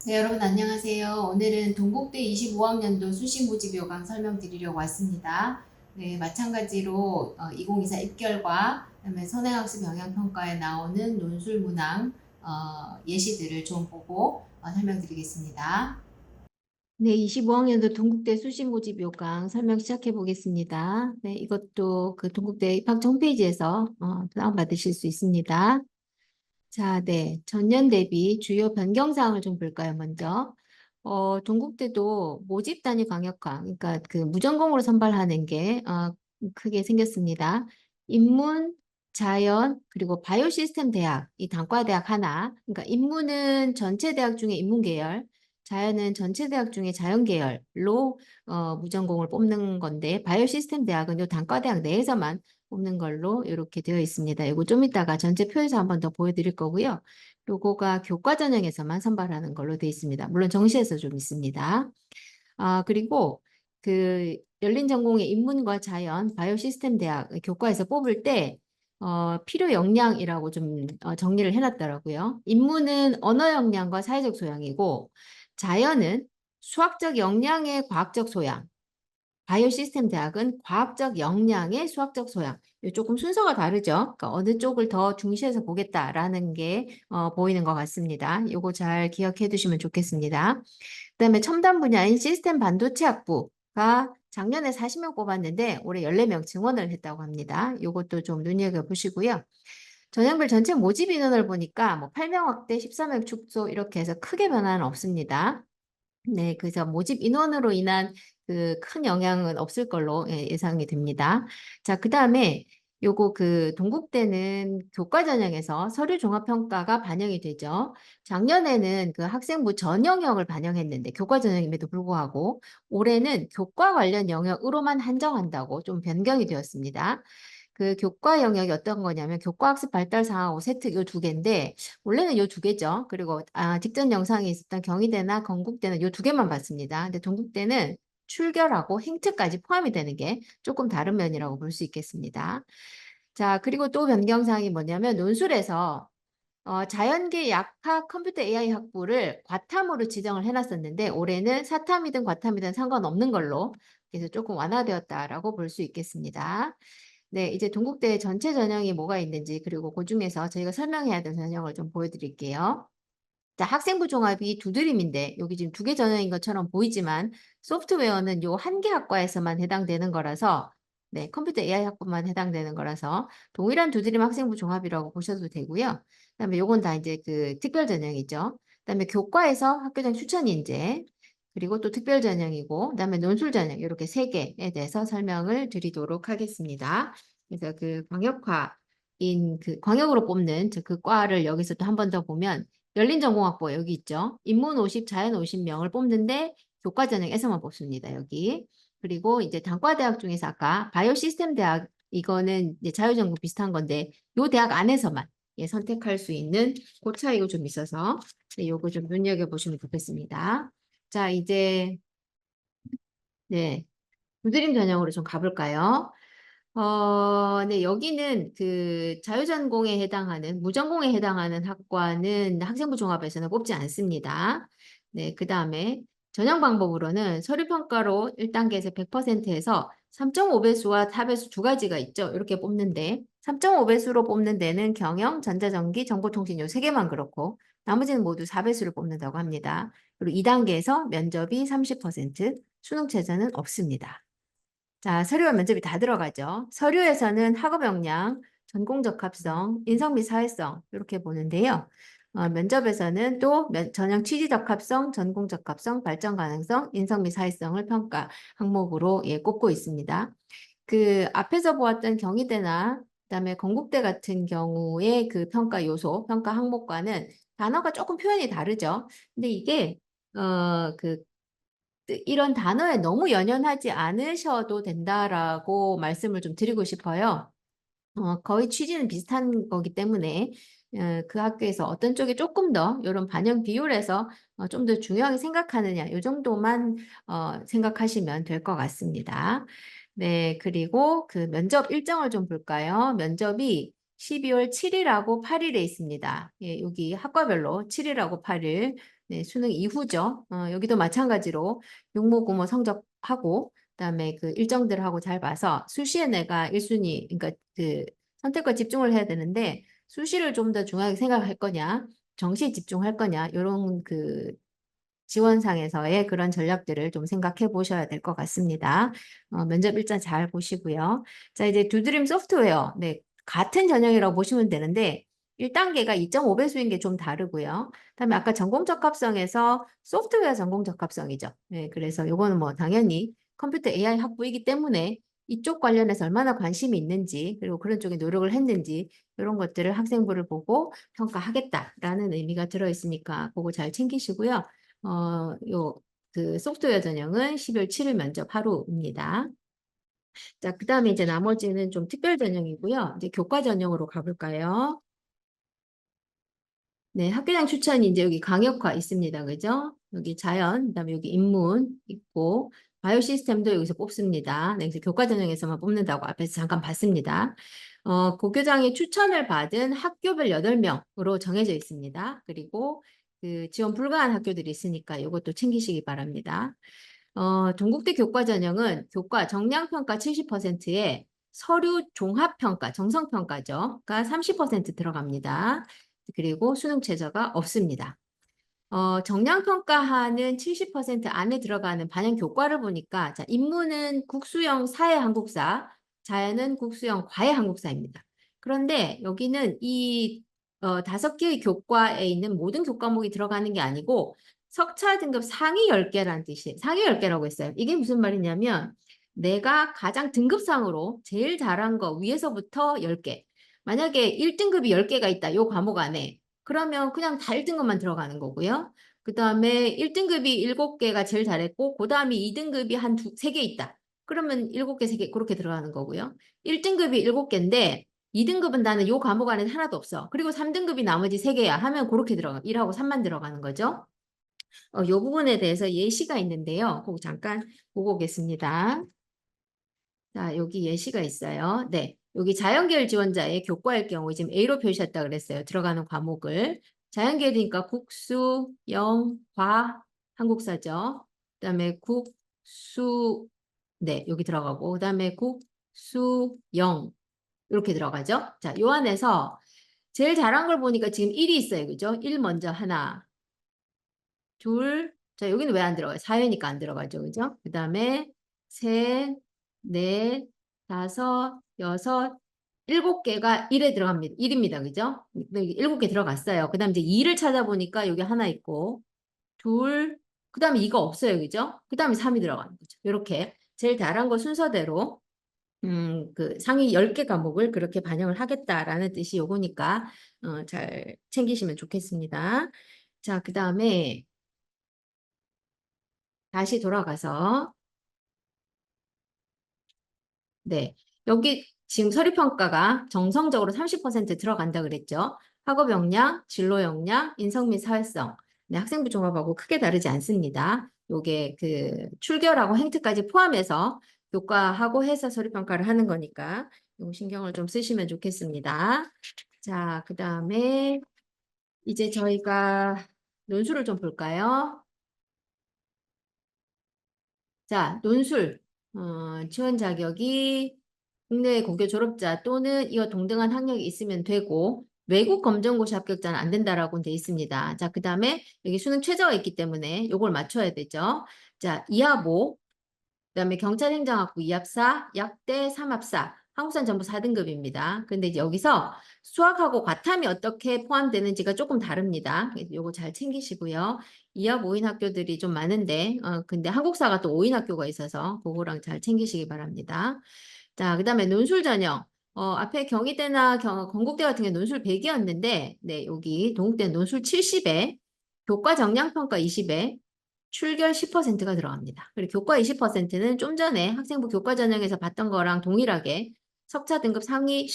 네, 여러분 안녕하세요. 오늘은 동국대 25학년도 수시 모집 요강 설명드리려고 왔습니다. 네, 마찬가지로 2024 입결과 그다음에 선행학습 영향평가에 나오는 논술 문항 예시들을 좀 보고 설명드리겠습니다. 네, 25학년도 동국대 수시 모집 요강 설명 시작해 보겠습니다. 네, 이것도 그 동국대 입학처 홈페이지에서 다운받으실 수 있습니다. 자, 네. 전년 대비 주요 변경사항을 좀 볼까요, 먼저? 동국대도 모집 단위 강력화, 그러니까 그 무전공으로 선발하는 게 크게 생겼습니다. 인문, 자연, 그리고 바이오 시스템 대학, 이 단과대학 하나. 그러니까 인문은 전체 대학 중에 인문 계열, 자연은 전체 대학 중에 자연 계열로 무전공을 뽑는 건데, 바이오 시스템 대학은 요 단과대학 내에서만 뽑는 걸로 이렇게 되어 있습니다. 이거 좀 이따가 전체 표에서 한번 더 보여드릴 거고요. 요거가 교과 전형에서만 선발하는 걸로 되어 있습니다. 물론 정시에서 좀 있습니다. 그리고 그 열린 전공의 인문과 자연, 바이오 시스템 대학 교과에서 뽑을 때 필요 역량이라고 좀 정리를 해놨더라고요. 인문은 언어 역량과 사회적 소양이고 자연은 수학적 역량의 과학적 소양, 바이오 시스템 대학은 과학적 역량의 수학적 소양. 조금 순서가 다르죠. 그러니까 어느 쪽을 더 중시해서 보겠다라는 게 보이는 것 같습니다. 이거 잘 기억해 두시면 좋겠습니다. 그다음에 첨단 분야인 시스템 반도체 학부가 작년에 40명 뽑았는데 올해 14명 증원을 했다고 합니다. 이것도 좀 눈여겨보시고요. 전형별 전체 모집 인원을 보니까 뭐 8명 확대, 14명 축소 이렇게 해서 크게 변화는 없습니다. 네, 그래서 모집 인원으로 인한 그 큰 영향은 없을 걸로 예상이 됩니다. 자, 그다음에 요거 그 동국대는 교과 전형에서 서류 종합 평가가 반영이 되죠. 작년에는 그 학생부 전 영역을 반영했는데 교과 전형임에도 불구하고 올해는 교과 관련 영역으로만 한정한다고 좀 변경이 되었습니다. 그 교과 영역이 어떤 거냐면 교과학습 발달 상하고 세특 요 두 개인데 원래는 요 두 개죠. 그리고 직전 영상에 있었던 경희대나 건국대는 요 두 개만 봤습니다. 근데 동국대는 출결하고 행특까지 포함이 되는 게 조금 다른 면이라고 볼 수 있겠습니다. 자, 그리고 또 변경사항이 뭐냐면 논술에서 자연계 약학 컴퓨터 AI 학부를 과탐으로 지정을 해놨었는데 올해는 사탐이든 과탐이든 상관없는 걸로 그래서 조금 완화되었다라고 볼 수 있겠습니다. 네, 이제 동국대 전체 전형이 뭐가 있는지 그리고 그 중에서 저희가 설명해야 될 전형을 좀 보여드릴게요. 자, 학생부 종합이 두 드림인데 여기 지금 두 개 전형인 것처럼 보이지만 소프트웨어는 요 한 개 학과에서만 해당되는 거라서 네, 컴퓨터 AI 학부만 해당되는 거라서 동일한 두 드림 학생부 종합이라고 보셔도 되고요. 그다음에 요건 다 이제 그 특별 전형이죠. 그다음에 교과에서 학교장 추천 인재 그리고 또 특별 전형이고 그다음에 논술 전형 이렇게 세 개에 대해서 설명을 드리도록 하겠습니다. 그래서 그 광역화인 그 광역으로 뽑는 그 과를 여기서 또 한 번 더 보면 열린전공학부 여기 있죠. 인문 50, 자연 50명을 뽑는데 교과 전형에서만 뽑습니다. 여기. 그리고 이제 단과대학 중에서 아까 바이오 시스템 대학 이거는 이제 자유전공 비슷한 건데 요 대학 안에서만 선택할 수 있는 그 차이가 좀 있어서 요거 좀 눈여겨보시면 좋겠습니다. 자, 이제 네, 두드림 전형으로 좀 가볼까요? 네, 여기는 그 자유전공에 해당하는, 무전공에 해당하는 학과는 학생부 종합에서는 뽑지 않습니다. 네, 그 다음에 전형 방법으로는 서류평가로 1단계에서 100%에서 3.5배수와 4배수 두 가지가 있죠. 이렇게 뽑는데 3.5배수로 뽑는 데는 경영, 전자전기, 정보통신 요 세 개만 그렇고 나머지는 모두 4배수를 뽑는다고 합니다. 그리고 2단계에서 면접이 30%, 수능 최저는 없습니다. 자, 서류와 면접이 다 들어가죠. 서류에서는 학업 역량, 전공 적합성, 인성 및 사회성 이렇게 보는데요. 면접에서는 또 전형 취지 적합성, 전공 적합성, 발전 가능성, 인성 및 사회성을 평가 항목으로 꼽고 있습니다. 그 앞에서 보았던 경희대나 그다음에 건국대 같은 경우의 그 평가 요소, 평가 항목과는 단어가 조금 표현이 다르죠. 근데 이게 그 이런 단어에 너무 연연하지 않으셔도 된다라고 말씀을 좀 드리고 싶어요. 거의 취지는 비슷한 거기 때문에 그 학교에서 어떤 쪽이 조금 더 이런 반영 비율에서 좀 더 중요하게 생각하느냐 이 정도만 생각하시면 될 것 같습니다. 네, 그리고 그 면접 일정을 좀 볼까요? 면접이 12월 7일하고 8일에 있습니다. 예, 여기 학과별로 7일하고 8일 네, 수능 이후죠. 여기도 마찬가지로 육모고모 성적하고 그다음에 그 일정들하고 잘 봐서 수시에 내가 1순위 그러니까 그 선택과 집중을 해야 되는데 수시를 좀 더 중요하게 생각할 거냐, 정시에 집중할 거냐 이런 그 지원상에서의 그런 전략들을 좀 생각해 보셔야 될 것 같습니다. 면접 일자 잘 보시고요. 자, 이제 두드림 소프트웨어. 네, 같은 전형이라고 보시면 되는데 1단계가 2.5배수인 게 좀 다르고요. 그다음에 아까 전공 적합성에서 소프트웨어 전공 적합성이죠. 네, 그래서 요거는 뭐 당연히 컴퓨터 AI 학부이기 때문에 이쪽 관련해서 얼마나 관심이 있는지 그리고 그런 쪽에 노력을 했는지 이런 것들을 학생부를 보고 평가하겠다라는 의미가 들어 있으니까 그거 잘 챙기시고요. 그 소프트웨어 전형은 12월 7일 면접 하루입니다. 자, 그 다음에 이제 나머지는 좀 특별 전형이고요. 이제 교과 전형으로 가볼까요? 네, 학교장 추천이 이제 여기 강역화 있습니다. 그죠? 여기 자연, 그다음에 여기 인문 있고, 바이오 시스템도 여기서 뽑습니다. 네, 그래서 교과 전형에서만 뽑는다고 앞에서 잠깐 봤습니다. 고교장의 추천을 받은 학교별 8명으로 정해져 있습니다. 그리고 그 지원 불가한 학교들이 있으니까 이것도 챙기시기 바랍니다. 동국대 교과 전형은 교과 정량평가 70%에 서류 종합평가, 정성평가죠.가 30% 들어갑니다. 그리고 수능 최저가 없습니다. 정량평가하는 70% 안에 들어가는 반영 교과를 보니까 자, 인문은 국수형 사회 한국사, 자연은 국수형 과외 한국사입니다. 그런데 여기는 이 5개의 교과에 있는 모든 교과목이 들어가는 게 아니고 석차 등급 상위 10개라는 뜻이에요. 상위 10개라고 했어요. 이게 무슨 말이냐면 내가 가장 등급상으로 제일 잘한 거 위에서부터 10개. 만약에 1등급이 10개가 있다. 요 과목 안에. 그러면 그냥 다 1등급만 들어가는 거고요. 그 다음에 1등급이 7개가 제일 잘했고 그 다음에 2등급이 한 3개 있다. 그러면 7개, 3개 그렇게 들어가는 거고요. 1등급이 7개인데 2등급은 나는 요 과목 안에 하나도 없어. 그리고 3등급이 나머지 3개야 하면 그렇게 들어가. 1하고 3만 들어가는 거죠. 요 부분에 대해서 예시가 있는데요. 꼭 잠깐 보고 오겠습니다. 자, 여기 예시가 있어요. 네. 여기 자연계열 지원자의 교과일 경우 지금 A로 표시했다 그랬어요. 들어가는 과목을. 자연계열이니까 국수, 영, 과, 한국사죠. 그다음에 국수, 네, 여기 들어가고. 그다음에 국수, 영. 이렇게 들어가죠. 자, 요 안에서 제일 잘한 걸 보니까 지금 1이 있어요. 그죠? 1 먼저 하나, 둘, 자, 여기는 왜 안 들어가요? 4회니까 안 들어가죠. 그죠? 그 다음에 셋, 넷, 다섯, 여섯, 7개가 1에 들어갑니다. 1입니다. 그죠? 7개 들어갔어요. 그 다음 이제 2를 찾아보니까 여기 하나 있고, 둘, 그 다음에 이거 없어요. 그죠? 그 다음에 3이 들어가는 거죠. 이렇게 제일 잘한 거 순서대로 그 상위 10개 과목을 그렇게 반영을 하겠다라는 뜻이 요거니까 잘 챙기시면 좋겠습니다. 자, 그 다음에 다시 돌아가서 네, 여기 지금 서류평가가 정성적으로 30% 들어간다 그랬죠. 학업 역량, 진로 역량, 인성 및 사회성. 네, 학생부 종합하고 크게 다르지 않습니다. 요게 그 출결하고 행특까지 포함해서 교과하고 해서 서류평가를 하는 거니까 요 신경을 좀 쓰시면 좋겠습니다. 자, 그 다음에 이제 저희가 논술을 좀 볼까요? 자, 논술. 지원 자격이 국내 고교 졸업자 또는 이와 동등한 학력이 있으면 되고 외국 검정고시 합격자는 안 된다라고 돼 있습니다. 자, 그다음에 여기 수능 최저가 있기 때문에 요걸 맞춰야 되죠. 자, 이하보, 그다음에 경찰행정학부 이합사, 약대 삼합사, 한국사는 전부 4등급입니다. 근데 이제 여기서 수학하고 과탐이 어떻게 포함되는지가 조금 다릅니다. 요거 잘 챙기시고요. 이합 5인 학교들이 좀 많은데, 근데 한국사가 또 5인 학교가 있어서 그거랑 잘 챙기시기 바랍니다. 자, 그다음에 논술 전형. 앞에 경희대나 건국대 같은 게 논술 100이었는데, 네, 여기 동국대 논술 70에, 교과 정량평가 20에, 출결 10%가 들어갑니다. 그리고 교과 20%는 좀 전에 학생부 교과 전형에서 봤던 거랑 동일하게 석차 등급 상위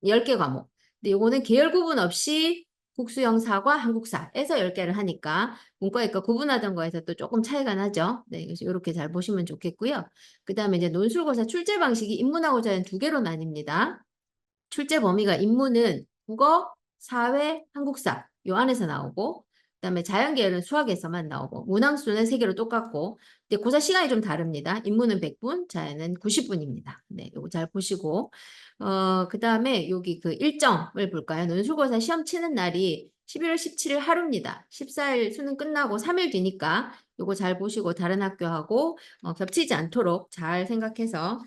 10개 과목. 근데 요거는 계열 구분 없이 국수영사과 한국사에서 10개를 하니까 문과이과 구분하던 거에서 또 조금 차이가 나죠. 네, 그래서 이렇게 잘 보시면 좋겠고요. 그 다음에 이제 논술고사 출제 방식이 인문하고 자연 2개로 나뉩니다. 출제 범위가 인문은 국어, 사회, 한국사 요 안에서 나오고 그다음에 자연계열은 수학에서만 나오고 문항수는 3개로 똑같고 근데 고사 시간이 좀 다릅니다. 인문은 100분, 자연은 90분입니다. 네, 요거 잘 보시고 그다음에 여기 그 일정을 볼까요? 논술고사 시험 치는 날이 11월 17일 하루입니다. 14일 수능 끝나고 3일 뒤니까 요거 잘 보시고 다른 학교하고 겹치지 않도록 잘 생각해서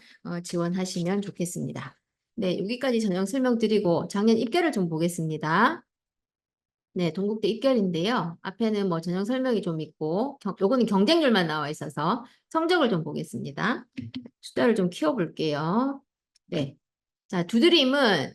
지원하시면 좋겠습니다. 네, 여기까지 전형 설명드리고 작년 입결을 좀 보겠습니다. 네, 동국대 입결인데요. 앞에는 뭐 전형 설명이 좀 있고, 요거는 경쟁률만 나와 있어서 성적을 좀 보겠습니다. 숫자를 좀 키워볼게요. 네. 자, 두드림은,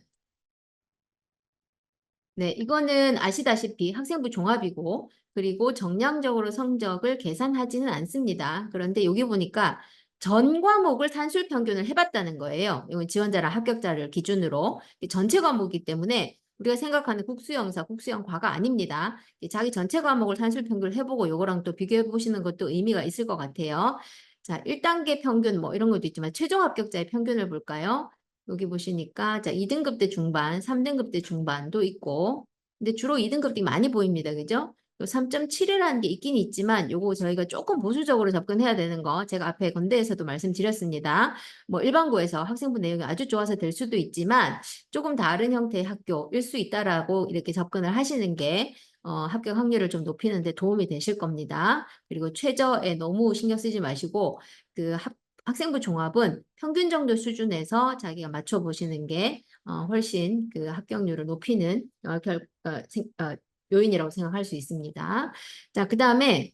네, 이거는 아시다시피 학생부 종합이고, 그리고 정량적으로 성적을 계산하지는 않습니다. 그런데 여기 보니까 전 과목을 산술 평균을 해봤다는 거예요. 이건 지원자랑 합격자를 기준으로 전체 과목이기 때문에 우리가 생각하는 국수영사, 국수영과가 아닙니다. 자기 전체 과목을 산술 평균을 해보고 이거랑 또 비교해 보시는 것도 의미가 있을 것 같아요. 자, 1단계 평균 뭐 이런 것도 있지만 최종 합격자의 평균을 볼까요? 여기 보시니까 자 2등급 대 중반, 3등급 대 중반도 있고 근데 주로 2등급이 많이 보입니다. 그죠? 3.7이라는 게 있긴 있지만 요거 저희가 조금 보수적으로 접근해야 되는 거 제가 앞에 건대에서도 말씀드렸습니다. 뭐 일반고에서 학생부 내용이 아주 좋아서 될 수도 있지만 조금 다른 형태의 학교일 수 있다라고 이렇게 접근을 하시는 게 합격 확률을 좀 높이는 데 도움이 되실 겁니다. 그리고 최저에 너무 신경 쓰지 마시고 그 학생부 종합은 평균 정도 수준에서 자기가 맞춰보시는 게 훨씬 그 합격률을 높이는 요인이라고 생각할 수 있습니다. 자, 그 다음에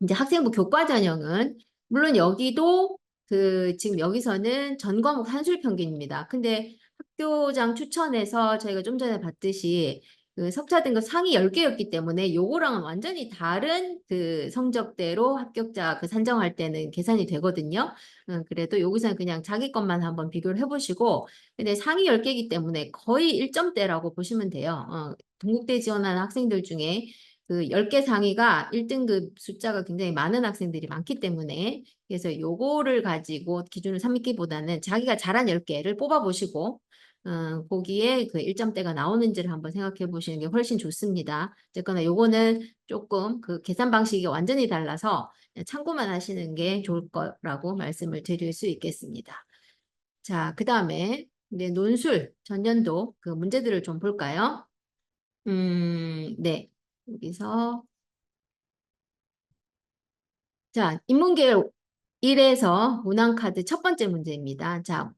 이제 학생부 교과 전형은 물론 여기도 그 지금 여기서는 전 과목 산술 평균입니다. 근데 학교장 추천에서 저희가 좀 전에 봤듯이 그 석차 등급 상위 10개였기 때문에 요거랑은 완전히 다른 그 성적대로 합격자 그 산정할 때는 계산이 되거든요. 그래도 여기서는 그냥 자기 것만 한번 비교를 해보시고 근데 상위 10개이기 때문에 거의 1점대라고 보시면 돼요. 동국대 지원하는 학생들 중에 그 10개 상위가 1등급 숫자가 굉장히 많은 학생들이 많기 때문에 그래서 요거를 가지고 기준을 삼기보다는 자기가 잘한 10개를 뽑아보시고 거기에 그 1점대가 나오는지를 한번 생각해 보시는 게 훨씬 좋습니다. 어쨌거나 요거는 조금 그 계산 방식이 완전히 달라서 참고만 하시는 게 좋을 거라고 말씀을 드릴 수 있겠습니다. 자, 그 다음에 이제 논술 전년도 그 문제들을 좀 볼까요? 네. 여기서 자, 인문계열 1에서 문항카드 첫 번째 문제입니다. 자,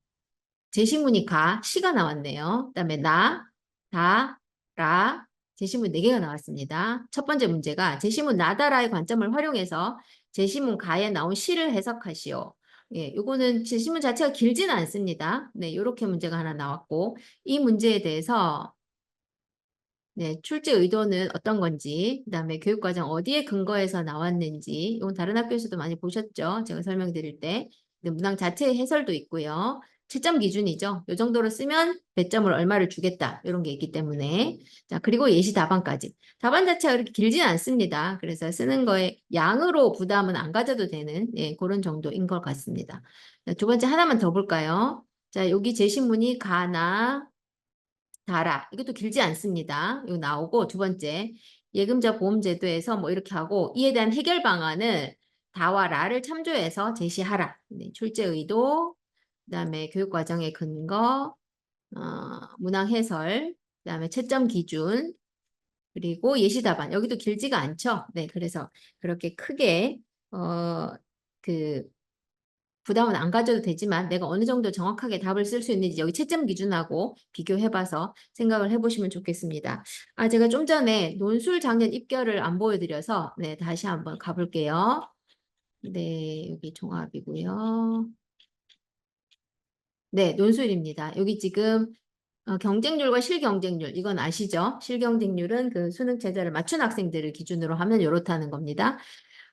제시문이 가, 시가 나왔네요. 그다음에 나, 다, 라, 제시문 4개가 나왔습니다. 첫 번째 문제가 제시문 나다라의 관점을 활용해서 제시문 가에 나온 시를 해석하시오. 예, 요거는 제시문 자체가 길지는 않습니다. 네, 요렇게 문제가 하나 나왔고 이 문제에 대해서 네, 출제 의도는 어떤 건지, 그다음에 교육과정 어디에 근거해서 나왔는지, 이건 다른 학교에서도 많이 보셨죠? 제가 설명드릴 때. 근데 문항 자체의 해설도 있고요. 채점 기준이죠. 이 정도로 쓰면 배점을 얼마를 주겠다. 이런 게 있기 때문에. 자, 그리고 예시 답안까지. 답안 자체가 그렇게 길지는 않습니다. 그래서 쓰는 거에 양으로 부담은 안 가져도 되는 예, 그런 정도인 것 같습니다. 자, 두 번째 하나만 더 볼까요? 자, 여기 제시문이 가나, 달아. 이것도 길지 않습니다. 이거 나오고 두 번째 예금자 보험제도에서 뭐 이렇게 하고 이에 대한 해결 방안을 다와 라를 참조해서 제시하라. 네, 출제 의도, 그다음에 교육 과정의 근거, 문항 해설, 그다음에 채점 기준, 그리고 예시 답안. 여기도 길지가 않죠. 네, 그래서 그렇게 크게 그 부담은 안 가져도 되지만 내가 어느 정도 정확하게 답을 쓸 수 있는지 여기 채점 기준하고 비교해봐서 생각을 해보시면 좋겠습니다. 아, 제가 좀 전에 논술 작년 입결을 안 보여드려서 네, 다시 한번 가볼게요. 네, 여기 종합이고요. 네, 논술입니다. 여기 지금 경쟁률과 실경쟁률 이건 아시죠? 실경쟁률은 그 수능 최저를 맞춘 학생들을 기준으로 하면 이렇다는 겁니다.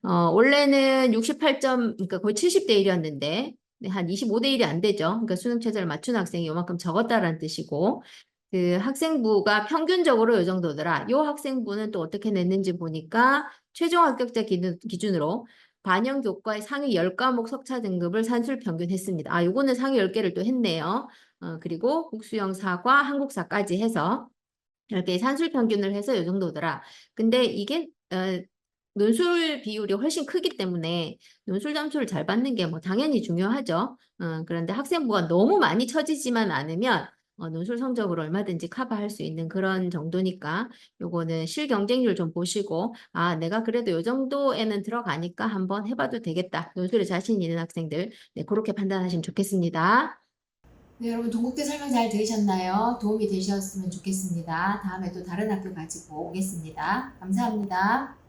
원래는 68점, 그러니까 거의 70대 1이었는데, 한 25대 1이 안 되죠. 그러니까 수능 최저를 맞춘 학생이 요만큼 적었다라는 뜻이고, 그 학생부가 평균적으로 요 정도더라. 요 학생부는 또 어떻게 냈는지 보니까, 최종 합격자 기준으로 반영 교과의 상위 10과목 석차 등급을 산술 평균했습니다. 아, 요거는 상위 10개를 또 했네요. 그리고 국수영 사과, 한국사까지 해서 이렇게 산술 평균을 해서 이 정도더라. 근데 이게 논술 비율이 훨씬 크기 때문에 논술 점수를 잘 받는 게 뭐 당연히 중요하죠. 그런데 학생부가 너무 많이 처지지만 않으면 논술 성적으로 얼마든지 커버할 수 있는 그런 정도니까 요거는 실경쟁률 좀 보시고 아 내가 그래도 요 정도에는 들어가니까 한번 해봐도 되겠다. 논술에 자신 있는 학생들 네, 그렇게 판단하시면 좋겠습니다. 네, 여러분 동국대 설명 잘 들으셨나요? 도움이 되셨으면 좋겠습니다. 다음에 또 다른 학교 가지고 오겠습니다. 감사합니다.